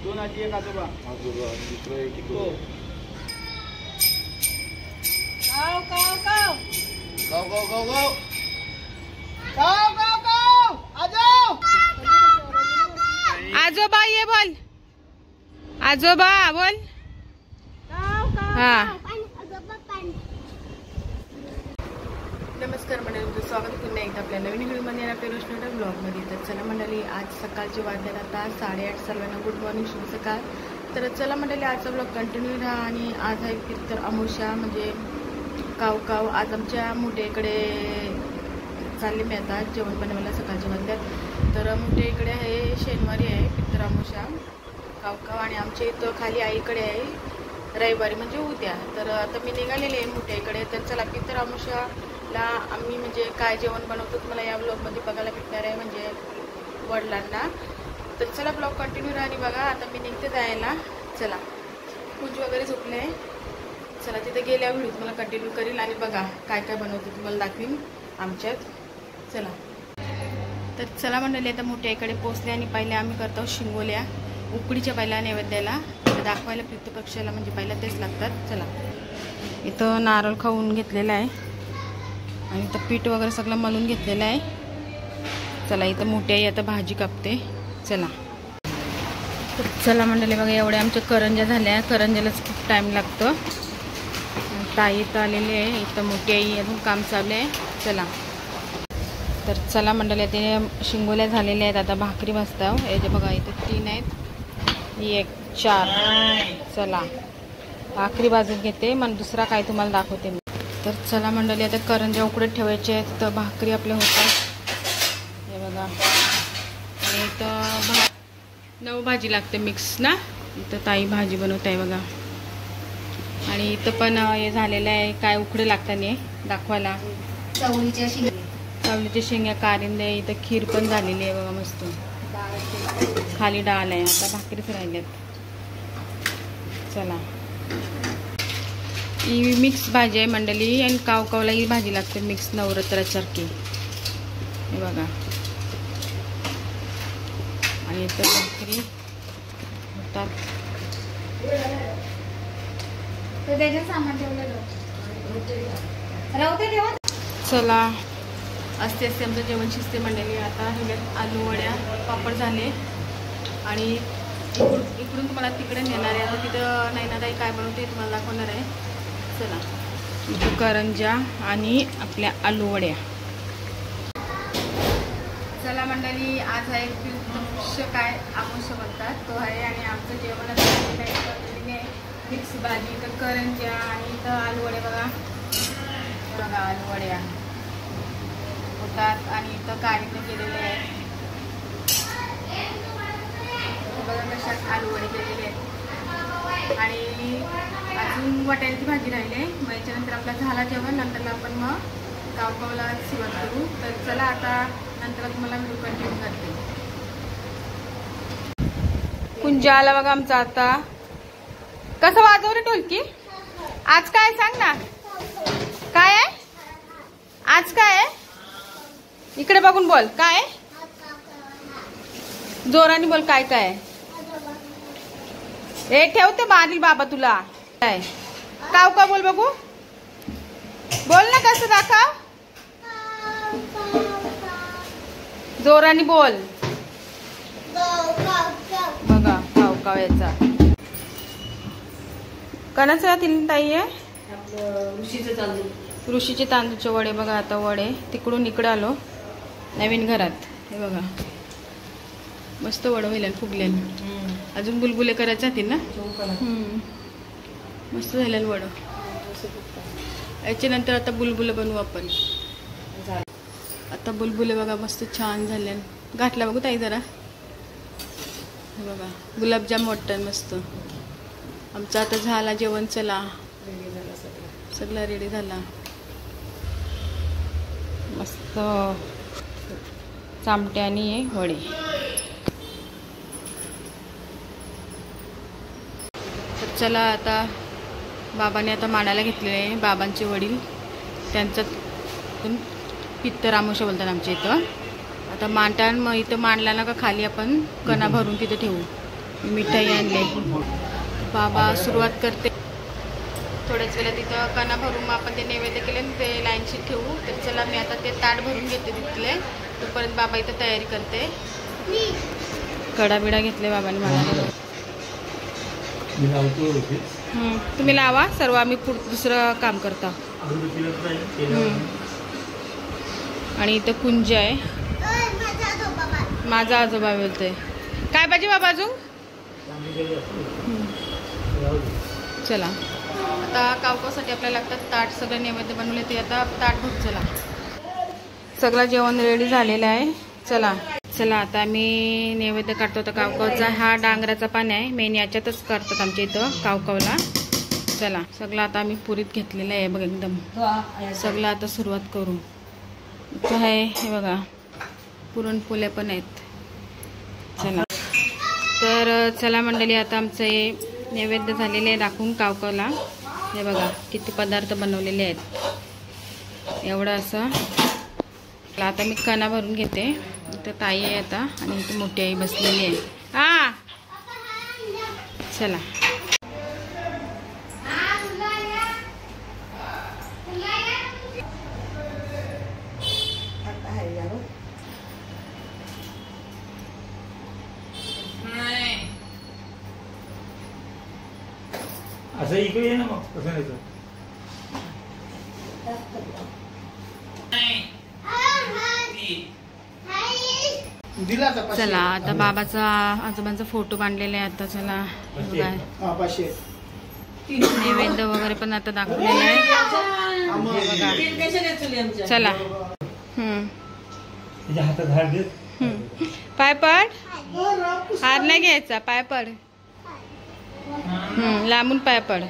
दोन आजी एक आजोबा दुसरं एक काव काव काव गाव गाव गाव गाव काव काव काव आजोबा ये बोल आजोबा बोल हा नमस्कार मंडळी, तुमचं स्वागत पुन्हा एकदा आपल्या नवीन व्हिडिओमध्ये आपल्या रोशनाच्या ब्लॉगमध्ये. तर चला मंडळी, आज सकाळचे वाजल्यात आता 8:30. सर्वांना गुड मॉर्निंग, शुभ सकाळ. तर चला मंडळी, आजचा ब्लॉग कंटिन्यू राहा. आणि आज आहे पितर अमावस्या म्हणजे काव काव. आज आमच्या मोठ्याकडे चालले मी आता जेवण बनवायला सकाळच्या वाजल्यात. तर मोठ्याकडे आहे शनिवारी आहे पितर अमावस्या काव काव. आणि आमच्या इथं खाली आईकडे आहे रविवारी म्हणजे उद्या. तर आता मी निघालेले आहे मोठ्याकडे. तर चला पितर अमावस्याला आम्ही म्हणजे काय जेवण बनवतो तुम्हाला या ब्लॉगमध्ये बघायला भेटणार आहे म्हणजे वडिलांना. तर चला ब्लॉग कंटिन्यू राहा आणि बघा. आता मी निघते जायला. चला पूज वगैरे झोपले आहे. चला तिथे गेल्यावर व्हिडिओ तुम्हाला कंटिन्यू करील आणि बघा काय काय बनवतो तुम्हाला दाखवीन आमच्यात. चला तर चला मंडळी, आता मोठ्याकडे पोचले आणि पहिले आम्ही करतो शिंगोल्या उकडीच्या पहिल्या नैवेद्याला दाखवायला पितृपक्षाला म्हणजे पहिला तेच लागतात. चला इथं नारळ खाऊन घेतलेला आहे आणि इथं पीठ वगैरे सगळं मळून घेतलेलं आहे. चला इथं मोठी आई आता भाजी कापते. चला चला मंडळी बघा, एवढ्या आमच्या करंज्या झाल्या. करंज्यालाच खूप टाईम लागतो. ताई इथं आलेली आहे. इथं मोठी आई अजून काम चालू आहे. चला तर चला मंडळी, ते शिंगोल्या झालेल्या आहेत. आता भाकरी भाजता. याचे बघा इथं 3 आहेत, 1 4. चला भाकरी भाजून घेते, मग दुसरा काय तुम्हाला दाखवते मी. तर चला मंडळी, आता करंज्या उकडत ठेवायचे आहेत. तर भाकरी आपल्या होतात हे बघा. आणि इथं 9 भाजी लागते मिक्स ना. इथं ताई भाजी बनवत आहे बघा. आणि इथं पण हे झालेलं आहे. काय उकडे लागतात हे दाखवायला. चवळीच्या शेंगा, कारिंदे. इथं खीर पण झालेली आहे बघा मस्त. खाली डाळ आहे. आता भाकरीच राहिल्यात. चला ही मिक्स भाजी आहे मंडळी. आणि कावकावला ही भाजी लागते मिक्स नवरात्रासारखी हे बघा. आणि इथं भाकरी होतात. चला असते असते आमचं जेवण शिजते मंडळी. आता ह्याच्यात आलू वड्या पापड झाले. आणि इकडून तुम्हाला तिकडे नेणार आहे. आता तिथं नैनाताई काय बनवते तुम्हाला दाखवणार आहे. चला इथं करंज्या आणि आपल्या आलू वड्या. चला मंडळी, आज आहे पितृपक्ष काय अमावस्या म्हणतात तो आहे. आणि आमचं जेवण मिक्स भाजी, इथं करंज्या आणि इथं आलू वड्या बघा. बघा आलू वड्या होतात. आणि इथं कारिंदे केलेले आहेत बघा कशात आलू वडे केलेले आहेत. आणि अजून वाटाण्याची भाजी राहिली आहे. मग याच्यानंतर आपला झाला जेवण. नंतरला आपण मग कावकावला सुरुवात करू. तर चला आता नंतर तुम्हाला व्हिडिओ कंटिन्यू करते. कुंजा आला बघा आमचा आता. कसं वाजवलं ढोलकी आज? काय सांग ना, काय आहे आज? काय आहे इकडे बघून बोल. काय आहे जोराने बोल. काय काय आहे हे ठेवते बांधील बाबा तुला. काय काव का बोल बघू. बोल ना कसं दाखव. जोराने बोल. बघा काव काव याचा कणाच राहतील ताई आहे. ऋषीचे तांदूळचे वडे बघा. आता वडे तिकडून इकडे आलो नवीन घरात. हे बघा मस्त वडं होईल फुगले. अजून बुलबुले करायचे राहतील ना. मस्त झालं वडं. याच्यानंतर आता बुलबुले बनवू आपण. आता बुलबुले बघा मस्त छान झाले. घातला बघू ताई जरा. हे बघा गुलाबजाम वाटतं मस्त. आमचं आता झाला जेवण. चला सगळं रेडी झाला. मस्त चामटे आणि वडे. तर चला आता बाबाने आता मानायला घेतलेले आहे. बाबांचे वडील त्यांचं पित्तर अमावस्या बोलतात आमच्या इथं. आता मांडण मग इथं मांडला ना का खाली आपण कणा भरून तिथे ठेवू. मिठाई आणले. बाबा सुरुवात करते. थोड्याच वेळा तिथं कणा भरून मग आपण ते नैवेद्य केले ते लाईनशी ठेवू. तर चला मी आता ते ताट भरून घेते तिथले. तोपर्यंत बाबा इथं तयारी करते. कडा बिडा घेतले बाबांनी मला. तुम्ही लावा सर्व, आम्ही दुसरं काम करता. आणि इथं कुंज आहे. माझा आजोबा बोलतोय. काय पाहिजे बाबा अजून? चला आता कावकासाठी आपल्याला लागतात ताट. सगळे नैवेद्य बनवले ते आता ताट भर. चला सगळं जेवण रेडी झालेलं आहे. चला चला आता मी नैवेद्य काढतो. तर कावकावचा हा डांगराचा पाणी आहे. मेन याच्यातच करतात आमच्या इथं कावकावला. चला सगळं आता आम्ही पुरीत घेतलेलं आहे बघ एकदम. सगळं आता सुरुवात करू. इथं आहे हे बघा पुरणपोळ्या पण आहेत. चला तर चला मंडळी आता आमचं हे नैवेद्य झालेले आहे दाखवून कावकावला. हे बघा किती पदार्थ बनवलेले आहेत. एवढं असं. आता मी कणा भरून घेते. इथं ताई आहे आता आणि इथे मोठी आई बसलेली आहे. हा चला असं इकडे ये ना मग कसं नाही. चला आता बाबाचा आजोबांचा फोटो बांधलेला आहे. आता चला नैवेद्य वगैरे पण आता दाखवलेला आहे. चला हातात हार देत. पाय पड. हार नाही घ्यायचा, पाय पड. लांबून पाय पड.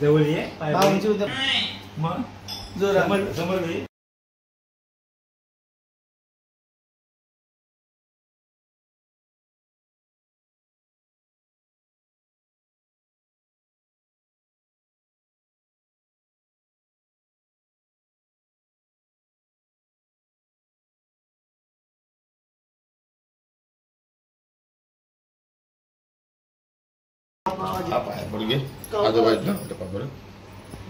जवळ ये मग समोर घे. पाय पड घे. आजोबा आहेत ना पाय पड.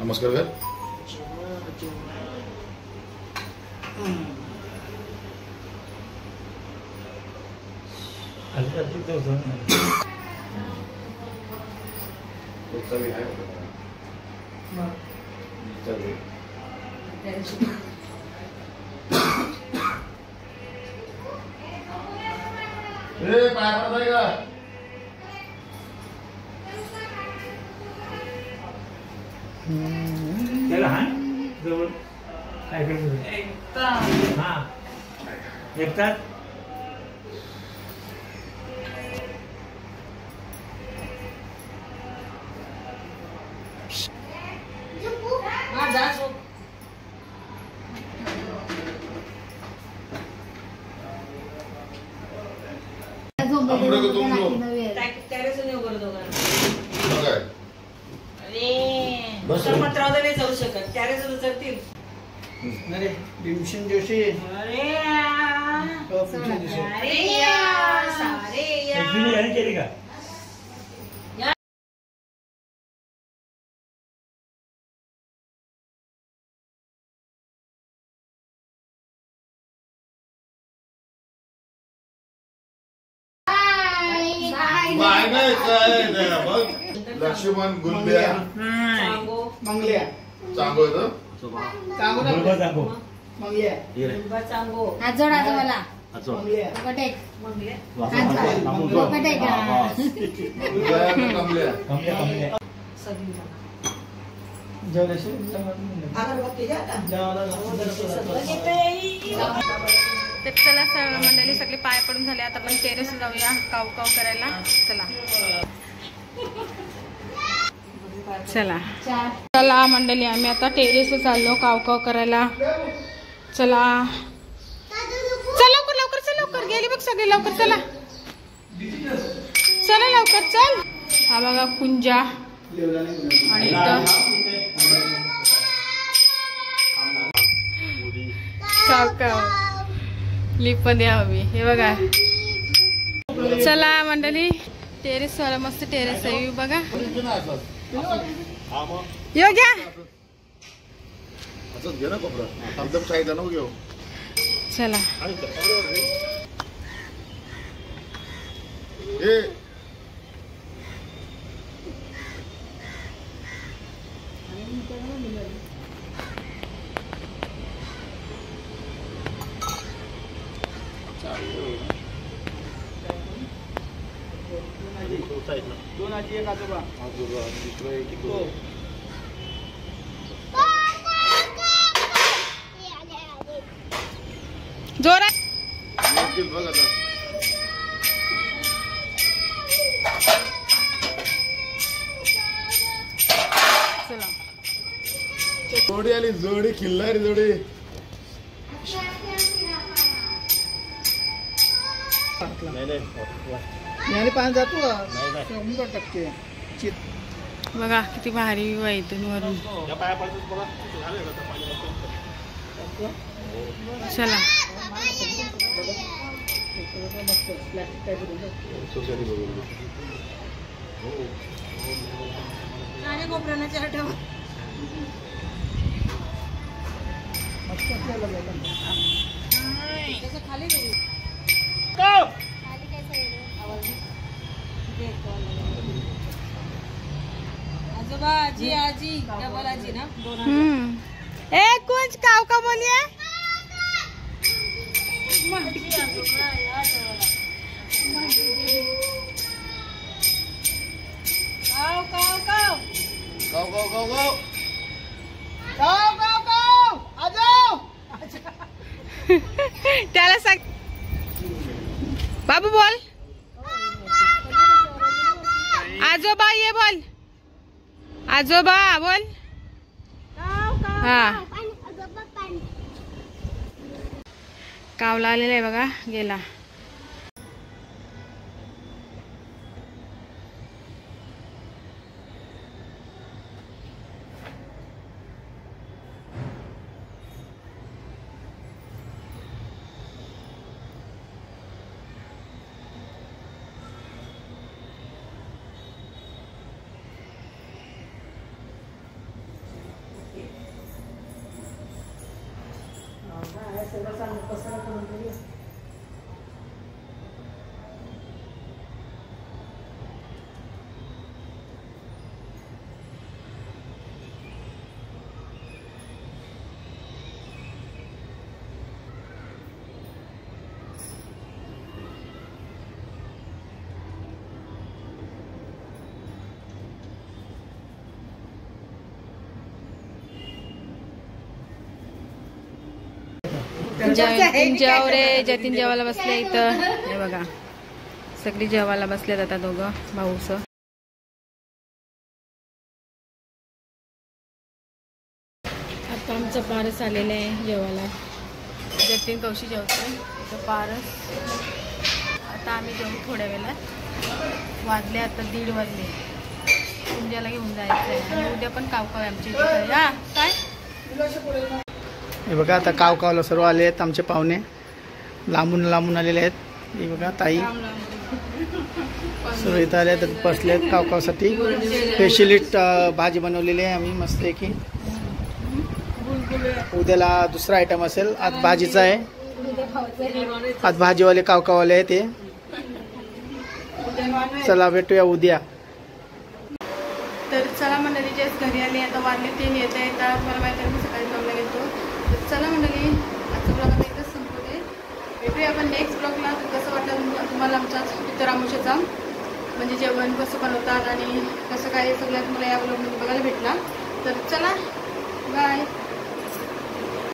नमस्कार कर. पाय का त्याला हा जवळ काय करतो. हा एकटाच. जाऊ शकत त्याने उचलतील. अरे भीमसेन जोशी. केली का? लक्ष्मण गुंब्या मंगल्या चांगो येतो. चांगो मंगल्या हात जोड आजोबाला. मंगल्या पटेक तर चला मंडळी सगळे पाय पडून झाले. आता आपण टेरेस जाऊया काव काव करायला. चला चला चला मंडळी आम्ही आता टेरेसला चाललो काव काव करायला. चला चल लवकर लवकर चल लवकर. गेली बघ सगळे लवकर. चला चला लवकर चल. हा बघा कुंजा आणि इथं काव काव लिप पण द्या हवी. हे बघा चला मंडळी टेरेस वाला मस्त टेरेस आहे बघा. यो घ्या असंच घे ना कोपरा. एकदम साईडला नको घेऊ. चला हे दोन आजी एक आजोबा. दुसरं एक इकडं. जोरात व्यवस्थित बघ आता. चला जोडी आली जोडी खिल्लारी जोडी. याने पाणी जातो 100% चित. बघा किती भारी व्यू आहे इथून वरून. या पाया पडतात बघा. चला सोसायटी बघून. आजोबा आजी आजी डबल आजी ना दोन. ए कुछ काव का बोलिए. काव काव काव गाव गाव गाव गाव. गाव गाव गाव आजो. त्याला सांग बाबू बोल. आजोबा ये बोल. आजोबा बोल. हा कावला आलेला आहे बघा गेला. जेव रे जतीन जेवायला बसले इथं. हे बघा सगळी जेवायला बसलेत आता दोघं भाऊस. आता आमचं पारस आलेलं आहे जेवायला. जतीन कौशी जेवतो इथं पारस. आता आम्ही जेवू थोड्या वेळात. वाजले आता 1:30 वाजले. पूजाला घेऊन जायचं आहे आणि उद्या पण कावकाव आहे आमच्या इथे. हा काय हे बघा आता काव कावला सर्व आले आहेत आमचे पाहुणे. लांबून लांबून आलेले आहेत. हे बघा ताई सर्व इथं आले आहेत बसले आहेत कावकावसाठी. स्पेशलिस्ट भाजी बनवलेली आहे आम्ही मस्त आहे की. उद्याला दुसरा आयटम असेल. आज भाजीचा आहे. आज भाजीवाले कावकावले आहे ते. चला भेटूया उद्या. तर चला मंडळी जेच घरी आली आता वाजले 3 येत आहे. तर मला माहिती आहे मी सकाळी जॉबला घेतो. तर चला मंडळी आजचा ब्लॉग आता इथंच संपवते. भेटूया आपण नेक्स्ट ब्लॉगला. तर कसं वाटलं तुम्हाला आमचा पितरामुशाचा म्हणजे जेवण कसं बनवतात आणि कसं काय सगळ्यात मला या ब्लॉगमध्ये बघायला भेटला. तर चला बाय.